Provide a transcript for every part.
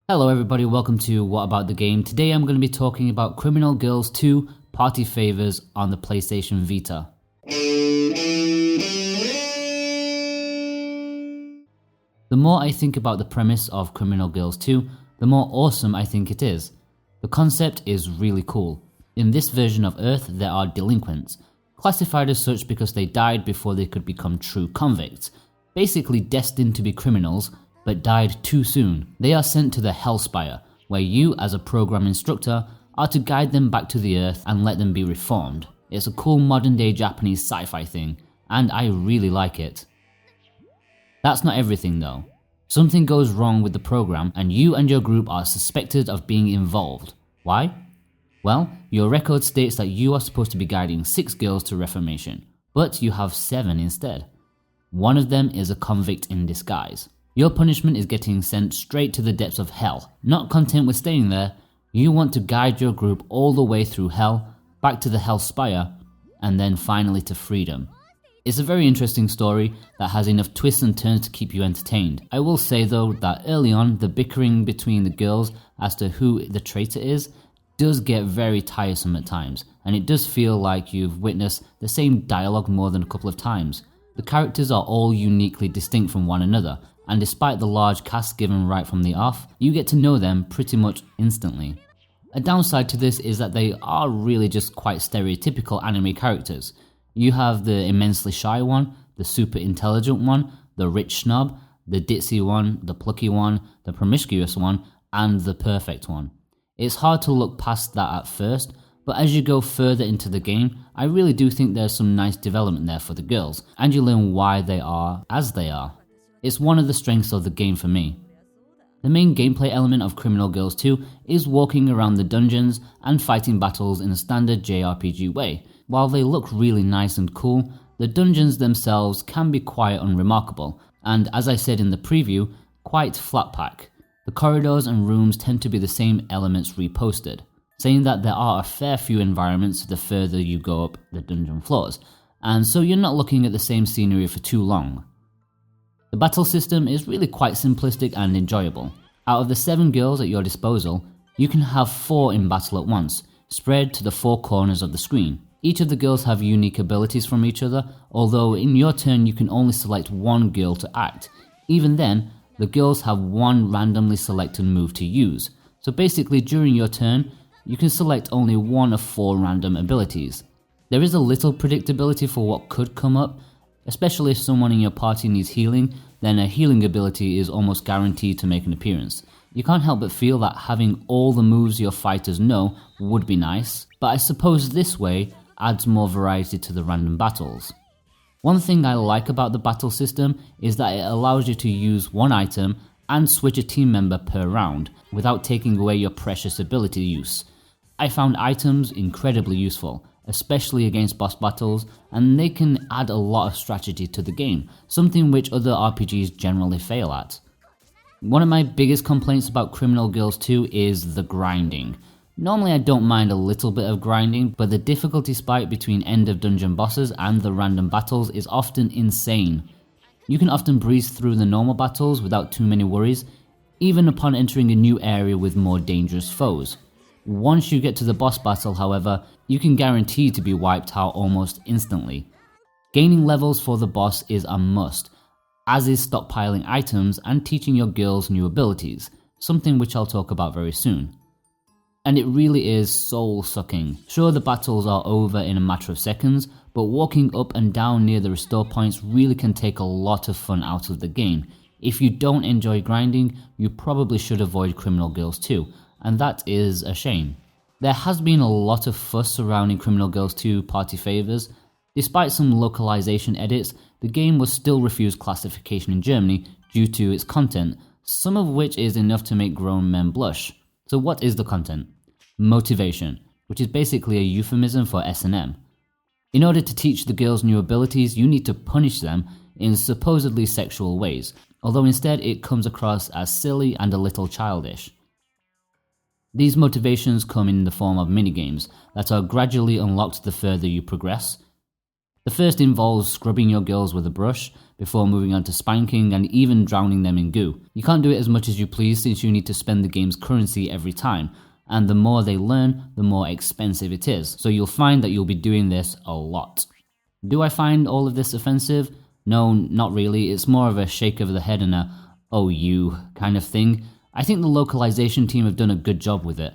Hello everybody, welcome to What About the Game. Today I'm going to be talking about Criminal Girls 2 Party Favors on the PlayStation Vita. The more I think about the premise of Criminal Girls 2, the more awesome I think it is. The concept is really cool. In this version of Earth, there are delinquents, classified as such because they died before they could become true convicts, basically destined to be criminals, but died too soon. They are sent to the Hellspire, where you, as a program instructor, are to guide them back to the Earth and let them be reformed. It's a cool modern day Japanese sci-fi thing, and I really like it. That's not everything though. Something goes wrong with the program and you and your group are suspected of being involved. Why? Well, your record states that you are supposed to be guiding 6 girls to reformation, but you have 7 instead. One of them is a convict in disguise. Your punishment is getting sent straight to the depths of hell. Not content with staying there, you want to guide your group all the way through hell, back to the Hellspire, and then finally to freedom. It's a very interesting story that has enough twists and turns to keep you entertained. I will say though that early on, the bickering between the girls as to who the traitor is does get very tiresome at times, and it does feel like you've witnessed the same dialogue more than a couple of times. The characters are all uniquely distinct from one another, and despite the large cast given right from the off, you get to know them pretty much instantly. A downside to this is that they are really just quite stereotypical anime characters. You have the immensely shy one, the super intelligent one, the rich snob, the ditzy one, the plucky one, the promiscuous one, and the perfect one. It's hard to look past that at first, but as you go further into the game, I really do think there's some nice development there for the girls, and you learn why they are as they are. It's one of the strengths of the game for me. The main gameplay element of Criminal Girls 2 is walking around the dungeons and fighting battles in a standard JRPG way. While they look really nice and cool, the dungeons themselves can be quite unremarkable, and as I said in the preview, quite flat pack. The corridors and rooms tend to be the same elements reposted, saying that there are a fair few environments the further you go up the dungeon floors, and so you're not looking at the same scenery for too long. The battle system is really quite simplistic and enjoyable. Out of the 7 girls at your disposal, you can have 4 in battle at once, spread to the 4 corners of the screen. Each of the girls have unique abilities from each other, although in your turn you can only select one girl to act. Even then, the girls have one randomly selected move to use, so basically during your turn, you can select only one of 4 random abilities. There is a little predictability for what could come up, especially if someone in your party needs healing, then a healing ability is almost guaranteed to make an appearance. You can't help but feel that having all the moves your fighters know would be nice, but I suppose this way adds more variety to the random battles. One thing I like about the battle system is that it allows you to use one item and switch a team member per round without taking away your precious ability use. I found items incredibly useful, especially against boss battles, and they can add a lot of strategy to the game, something which other RPGs generally fail at. One of my biggest complaints about Criminal Girls 2 is the grinding. Normally I don't mind a little bit of grinding, but the difficulty spike between end of dungeon bosses and the random battles is often insane. You can often breeze through the normal battles without too many worries, even upon entering a new area with more dangerous foes. Once you get to the boss battle, however, you can guarantee to be wiped out almost instantly. Gaining levels for the boss is a must, as is stockpiling items and teaching your girls new abilities, something which I'll talk about very soon. And it really is soul-sucking. Sure, the battles are over in a matter of seconds, but walking up and down near the restore points really can take a lot of fun out of the game. If you don't enjoy grinding, you probably should avoid Criminal Girls 2, and that is a shame. There has been a lot of fuss surrounding Criminal Girls 2 Party Favors. Despite some localization edits, the game was still refused classification in Germany due to its content, some of which is enough to make grown men blush. So what is the content? Motivation, which is basically a euphemism for S&M. In order to teach the girls new abilities, you need to punish them in supposedly sexual ways, although instead it comes across as silly and a little childish. These motivations come in the form of minigames that are gradually unlocked the further you progress. The first involves scrubbing your girls with a brush before moving on to spanking and even drowning them in goo. You can't do it as much as you please since you need to spend the game's currency every time, and the more they learn, the more expensive it is, so you'll find that you'll be doing this a lot. Do I find all of this offensive? No, not really. It's more of a shake of the head and a "oh you" kind of thing. I think the localization team have done a good job with it.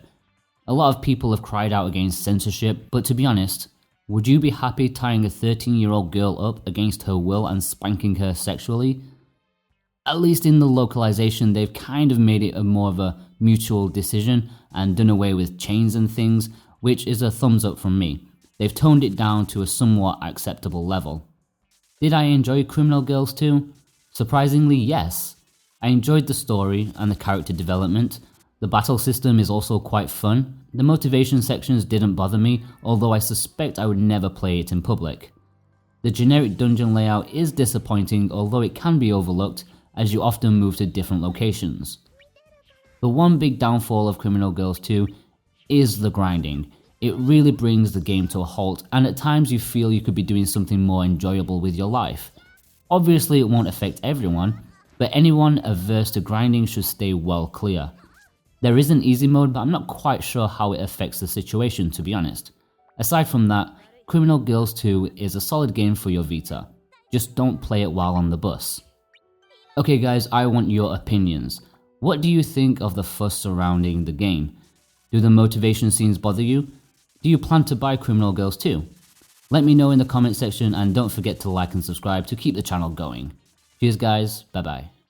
A lot of people have cried out against censorship, but to be honest, would you be happy tying a 13-year-old girl up against her will and spanking her sexually? At least in the localization, they've kind of made it more of a mutual decision and done away with chains and things, which is a thumbs up from me. They've toned it down to a somewhat acceptable level. Did I enjoy Criminal Girls 2? Surprisingly, yes. I enjoyed the story and the character development. The battle system is also quite fun. The motivation sections didn't bother me, although I suspect I would never play it in public. The generic dungeon layout is disappointing, although it can be overlooked as you often move to different locations. The one big downfall of Criminal Girls 2 is the grinding. It really brings the game to a halt, and at times you feel you could be doing something more enjoyable with your life. Obviously it won't affect everyone, but anyone averse to grinding should stay well clear. There is an easy mode, but I'm not quite sure how it affects the situation, to be honest. Aside from that, Criminal Girls 2 is a solid game for your Vita. Just don't play it while on the bus. Okay guys, I want your opinions. What do you think of the fuss surrounding the game? Do the motivation scenes bother you? Do you plan to buy Criminal Girls 2? Let me know in the comment section, and don't forget to like and subscribe to keep the channel going. Cheers guys, bye bye.